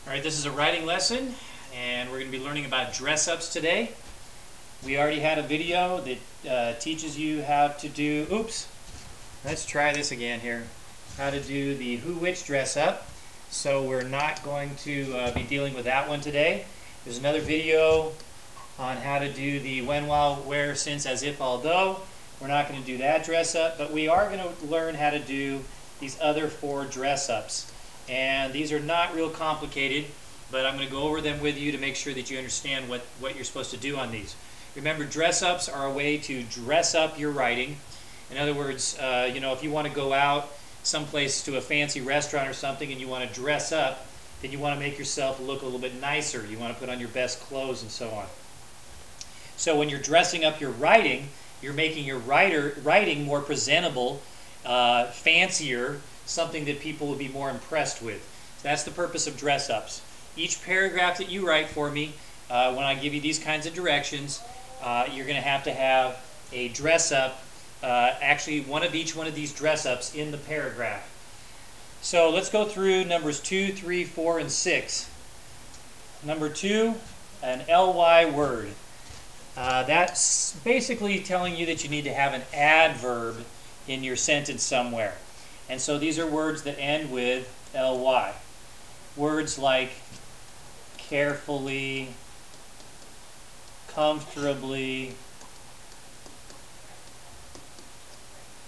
All right, this is a writing lesson, and we're going to be learning about dress-ups today. We already had a video that teaches you how to do, let's try this again here, how to do the who, which dress-up. So we're not going to be dealing with that one today. There's another video on how to do the when, while, where, since, as, if, although. We're not going to do that dress-up, but we are going to learn how to do these other four dress-ups. And these are not real complicated, but I'm going to go over them with you to make sure that you understand what you're supposed to do on these. Remember, dress-ups are a way to dress up your writing. In other words, if you want to go out someplace to a fancy restaurant or something and you want to dress up, then you want to make yourself look a little bit nicer. You want to put on your best clothes and so on. So when you're dressing up your writing, you're making your writing more presentable, fancier, something that people will be more impressed with. That's the purpose of dress-ups. Each paragraph that you write for me, when I give you these kinds of directions, you're going to have a dress-up, actually one of each one of these dress-ups in the paragraph. So let's go through numbers 2, 3, 4, and 6. Number 2, an ly word. That's basically telling you that you need to have an adverb in your sentence somewhere. And so these are words that end with ly. Words like carefully, comfortably,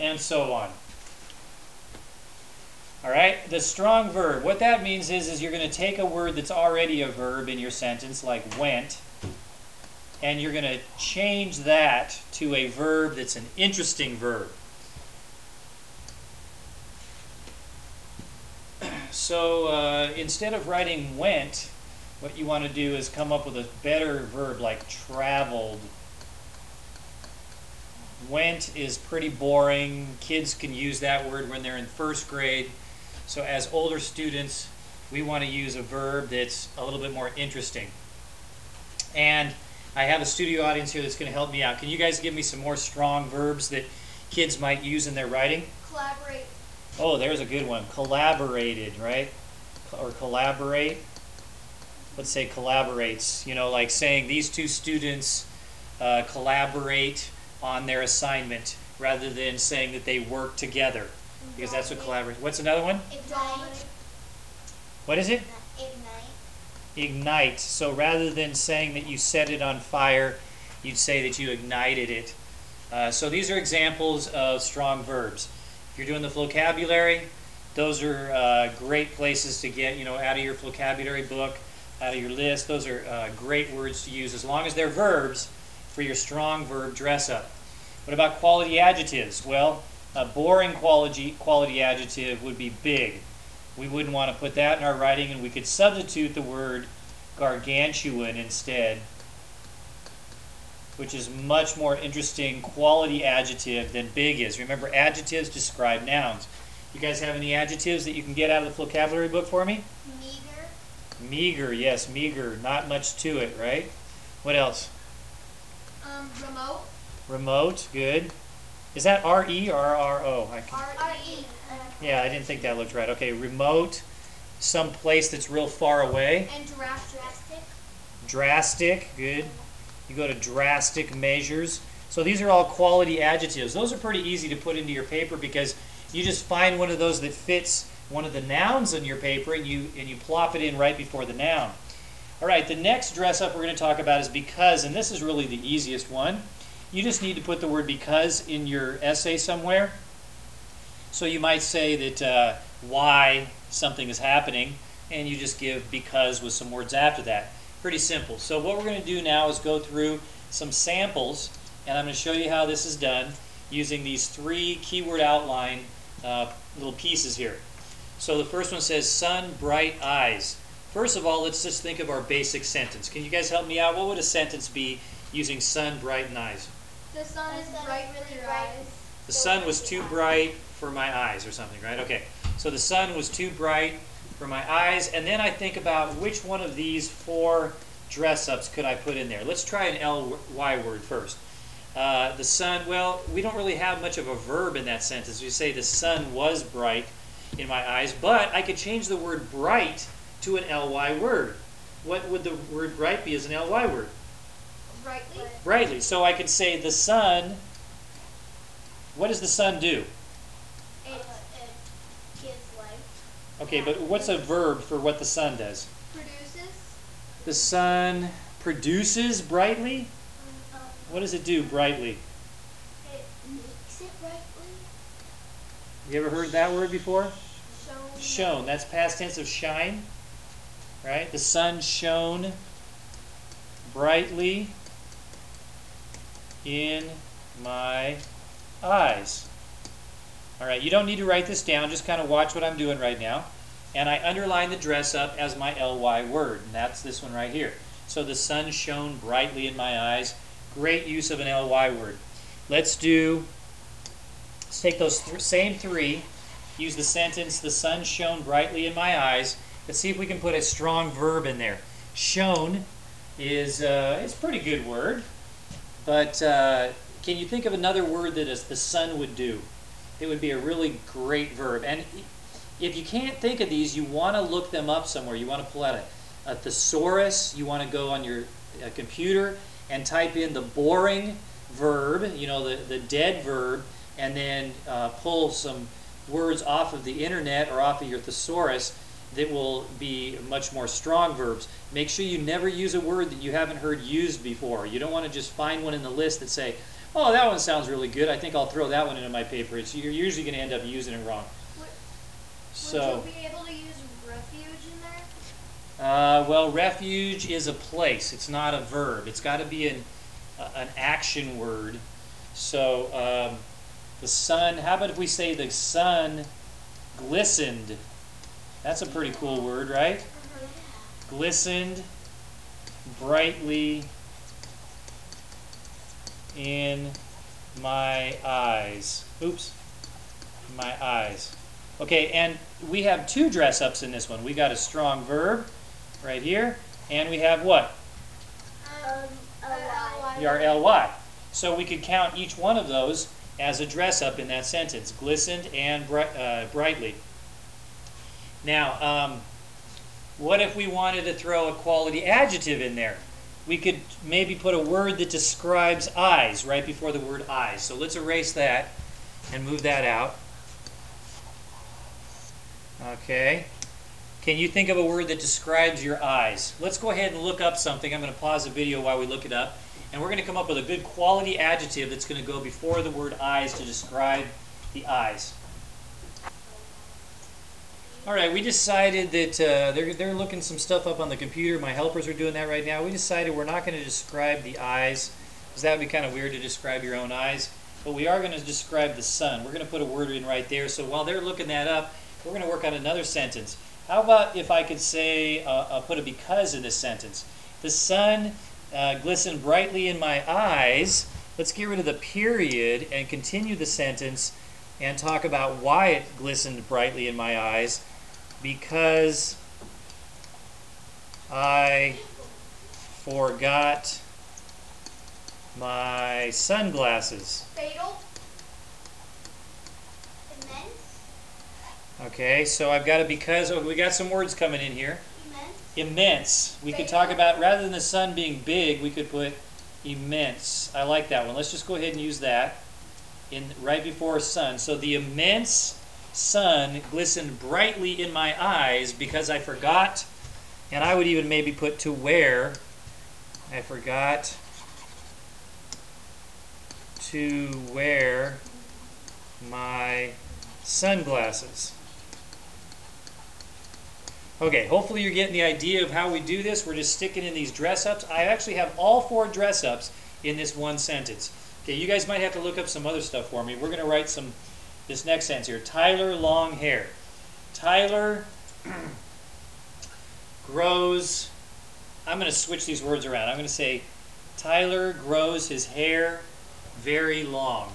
and so on. All right, the strong verb. What that means is you're going to take a word that's already a verb in your sentence, like went, and you're going to change that to a verb that's an interesting verb. So instead of writing went, what you want to do is come up with a better verb like traveled. Went is pretty boring. Kids can use that word when they're in first grade. So as older students, we want to use a verb that's a little bit more interesting. And I have a studio audience here that's going to help me out. Can you guys give me some more strong verbs that kids might use in their writing? Collaborate. Oh, there's a good one. Collaborated, right? Or collaborate. Let's say collaborates. Like saying these two students collaborate on their assignment rather than saying that they work together. Because that's what collaborate. What's another one? Ignite. What is it? Ignite. Ignite. So rather than saying that you set it on fire, you'd say that you ignited it. So these are examples of strong verbs. If you're doing the vocabulary, those are great places to get out of your vocabulary book, out of your list. Those are great words to use as long as they're verbs for your strong verb dress-up. What about quality adjectives? Well, a boring quality adjective would be big. We wouldn't want to put that in our writing, and we could substitute the word gargantuan instead, which is much more interesting quality adjective than big is. Remember, adjectives describe nouns. You guys have any adjectives that you can get out of the vocabulary book for me? Meager. Meager, yes, meager. Not much to it, right? What else? Remote. Remote, good. Is that R-E or R-O? R-E. Yeah, I didn't think that looked right. Okay, remote, some place that's real far away. And drastic. Drastic, good. You go to drastic measures. So these are all quality adjectives. Those are pretty easy to put into your paper because you just find one of those that fits one of the nouns on your paper and you plop it in right before the noun. All right, the next dress-up we're going to talk about is because, and this is really the easiest one. You just need to put the word because in your essay somewhere. So you might say that why something is happening, and you just give because with some words after that. Pretty simple. So what we're going to do now is go through some samples, and I'm going to show you how this is done using these 3 keyword outline little pieces here. So the first one says sun, bright eyes. First of all, let's just think of our basic sentence. Can you guys help me out? What would a sentence be using sun, bright, and eyes? The sun is bright with your eyes. The sun was too bright for my eyes or something, right? Okay, so the sun was too bright for my eyes, and then I think about which one of these 4 dress-ups could I put in there. Let's try an ly word first. The sun, well, we don't really have much of a verb in that sentence. We say the sun was bright in my eyes, but I could change the word bright to an ly word. What would the word bright be as an ly word? Brightly. Brightly. So I could say the sun. What does the sun do? It gives light. Okay, but what's a verb for what the sun does? Produces. The sun produces brightly? What does it do brightly? It makes it brightly. You ever heard that word before? Shown. Shone. That's past tense of shine. Right? The sun shone brightly in my eyes. All right, you don't need to write this down. Just kind of watch what I'm doing right now. And I underline the dress up as my ly word. And that's this one right here. So the sun shone brightly in my eyes. Great use of an ly word. Let's take those same three. Use the sentence, the sun shone brightly in my eyes. Let's see if we can put a strong verb in there. Shone is it's a pretty good word. But can you think of another word that the sun would do? It would be a really great verb. And if you can't think of these, you want to look them up somewhere. You want to pull out a thesaurus. You want to go on your computer and type in the boring verb, you know, the dead verb, and then pull some words off of the internet or off of your thesaurus that will be much more strong verbs. Make sure you never use a word that you haven't heard used before. You don't want to just find one in the list that say, oh, that one sounds really good. I think I'll throw that one into my paper. You're usually going to end up using it wrong. Would you be able to use refuge in there? Well, refuge is a place. It's not a verb. It's got to be an action word. So the sun, how about if we say the sun glistened? That's a pretty cool word, right? Glistened brightly in my eyes. Oops. My eyes. Okay, and we have two dress-ups in this one. We got a strong verb right here, and we have what? Our ly. So we could count each one of those as a dress-up in that sentence. Glistened and brightly. Now, what if we wanted to throw a quality adjective in there? We could maybe put a word that describes eyes right before the word eyes. So let's erase that and move that out. Okay. Can you think of a word that describes your eyes? Let's go ahead and look up something. I'm going to pause the video while we look it up. And we're going to come up with a good quality adjective that's going to go before the word eyes to describe the eyes. All right, we decided that they're looking some stuff up on the computer. My helpers are doing that right now. We decided we're not going to describe the eyes, because that would be kind of weird to describe your own eyes. But we are going to describe the sun. We're going to put a word in right there. So while they're looking that up, we're going to work on another sentence. How about if I could say, put a because in this sentence? The sun glistened brightly in my eyes. Let's get rid of the period and continue the sentence and talk about why it glistened brightly in my eyes. Because I forgot my sunglasses. Fatal. Immense. Okay, so I've got a because. Oh, we got some words coming in here. Immense. Immense. We could talk about, rather than the sun being big, we could put immense. I like that one. Let's just go ahead and use that in right before sun. So the immense sun glistened brightly in my eyes because I forgot, and I would even maybe put to wear. I forgot to wear my sunglasses. Okay, hopefully you're getting the idea of how we do this. We're just sticking in these dress-ups. I actually have all 4 dress-ups in this one sentence. Okay, you guys might have to look up some other stuff for me. We're going to write this next sentence here. Tyler, long hair. Tyler grows, I'm going to switch these words around. I'm going to say, Tyler grows his hair very long.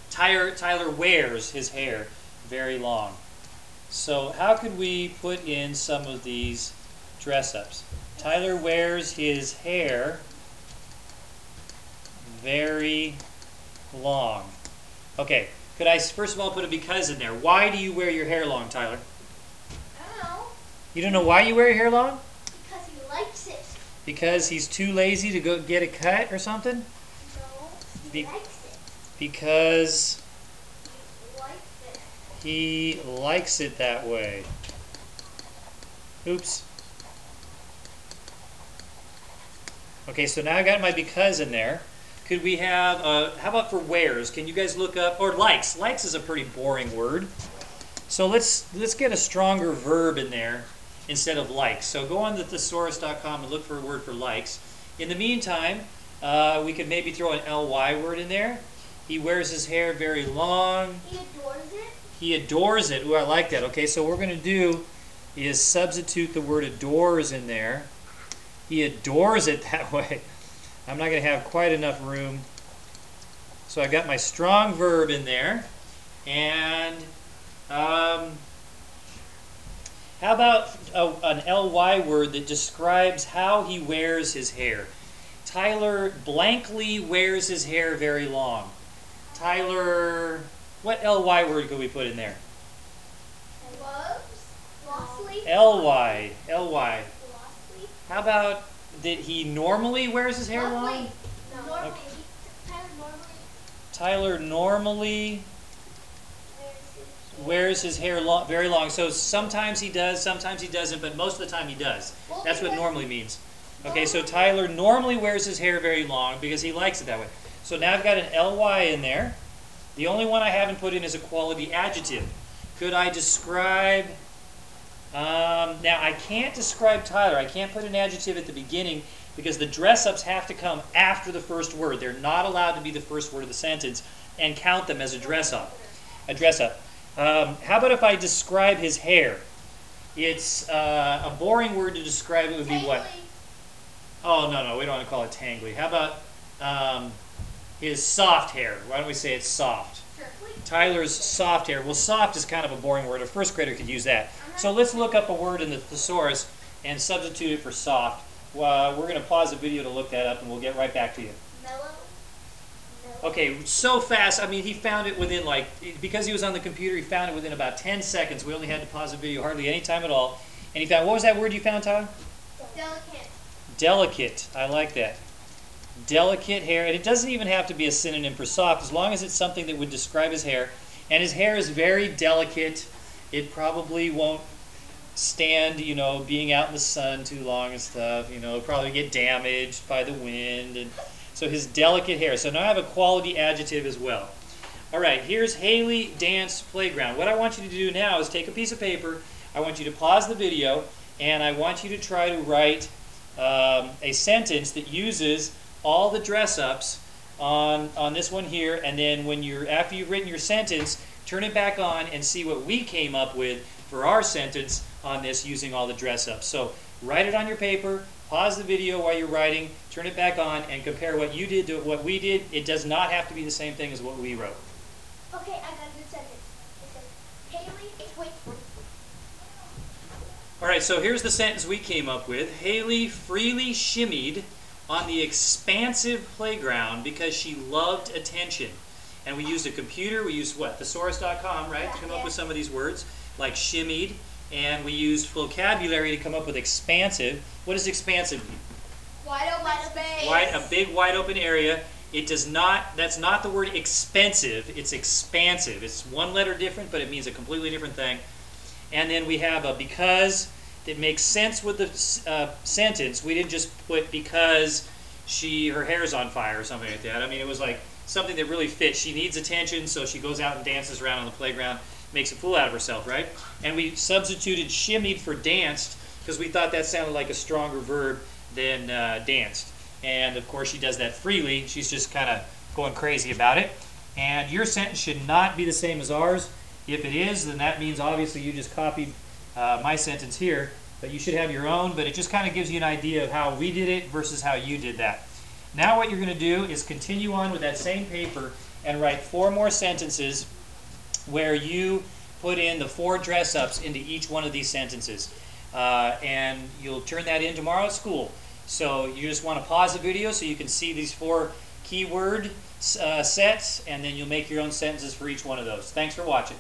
Tyler wears his hair very long. So how could we put in some of these dress-ups? Tyler wears his hair very long. Okay, could I first of all put a because in there? Why do you wear your hair long, Tyler? I don't know. You don't know why you wear your hair long? Because he likes it. Because he's too lazy to go get a cut or something? No, he likes it. Because He likes it. he likes it that way. Oops. Okay, so now I got my because in there. Could we have, how about for wears? Can you guys look up, or likes? Likes is a pretty boring word. So let's get a stronger verb in there instead of likes. So go on to thesaurus.com and look for a word for likes. In the meantime, we could maybe throw an ly word in there. He wears his hair very long. He adores it. He adores it. Ooh, I like that. Okay, so what we're going to do is substitute the word adores in there. He adores it that way. I'm not going to have quite enough room. So I got my strong verb in there. And how about an ly word that describes how he wears his hair? Tyler blankly wears his hair very long. Tyler, what ly word could we put in there? Lossly. Ly. Lossly. How about that he normally wears his hair long? No. Normally. Okay. Tyler normally Tyler normally wears his hair very long. So sometimes he does, sometimes he doesn't, but most of the time he does. Well, That's what normally means. Okay, so Tyler normally wears his hair very long because he likes it that way. So now I've got an ly in there. The only one I haven't put in is a quality adjective. Could I describe... now, I can't describe Tyler. I can't put an adjective at the beginning because the dress-ups have to come after the first word. They're not allowed to be the first word of the sentence and count them as a dress-up. How about if I describe his hair? It's a boring word to describe. It would be what? Oh, no, we don't want to call it tangly. How about his soft hair? Why don't we say it's soft? Tyler's soft hair. Well, soft is kind of a boring word. A first grader could use that. So let's look up a word in the thesaurus and substitute it for soft. We're going to pause the video to look that up, and we'll get right back to you. mellow. Okay, so fast. I mean, he found it within, because he was on the computer, he found it within about 10 seconds. We only had to pause the video hardly any time at all. And he found, what was that word you found, Tyler? Delicate. Delicate. I like that. Delicate hair. And it doesn't even have to be a synonym for soft, as long as it's something that would describe his hair. And his hair is very delicate. It probably won't stand, being out in the sun too long and stuff. It'll probably get damaged by the wind. And so his delicate hair. So now I have a quality adjective as well. All right, here's Haley Dance Playground. What I want you to do now is take a piece of paper. I want you to pause the video, and I want you to try to write a sentence that uses all the dress-ups on this one here, and then after you've written your sentence, turn it back on and see what we came up with for our sentence on this using all the dress-ups. So write it on your paper, pause the video while you're writing, turn it back on, and compare what you did to what we did. It does not have to be the same thing as what we wrote. Okay, I got a good sentence. It says, Haley, wait. All right, so here's the sentence we came up with. Haley freely shimmied on the expansive playground because she loved attention. And we used a computer. We used what? Thesaurus.com, right? To come up with some of these words, like shimmied. And we used vocabulary to come up with expansive. What does expansive mean? Wide open space. A big wide open area. It does not, that's not the word expensive, it's expansive. It's one letter different, but it means a completely different thing. And then we have a because that makes sense with the sentence. We didn't just put because her hair's on fire or something like that. I mean, it was like something that really fits. She needs attention, so she goes out and dances around on the playground, makes a fool out of herself, right? And we substituted shimmied for danced because we thought that sounded like a stronger verb than danced. And of course she does that freely. She's just kind of going crazy about it. And your sentence should not be the same as ours. If it is, then that means obviously you just copied my sentence here. But you should have your own, but it just kind of gives you an idea of how we did it versus how you did that. Now what you're going to do is continue on with that same paper and write 4 more sentences where you put in the 4 dress-ups into each one of these sentences. And you'll turn that in tomorrow at school. So you just want to pause the video so you can see these 4 keyword sets, and then you'll make your own sentences for each one of those. Thanks for watching.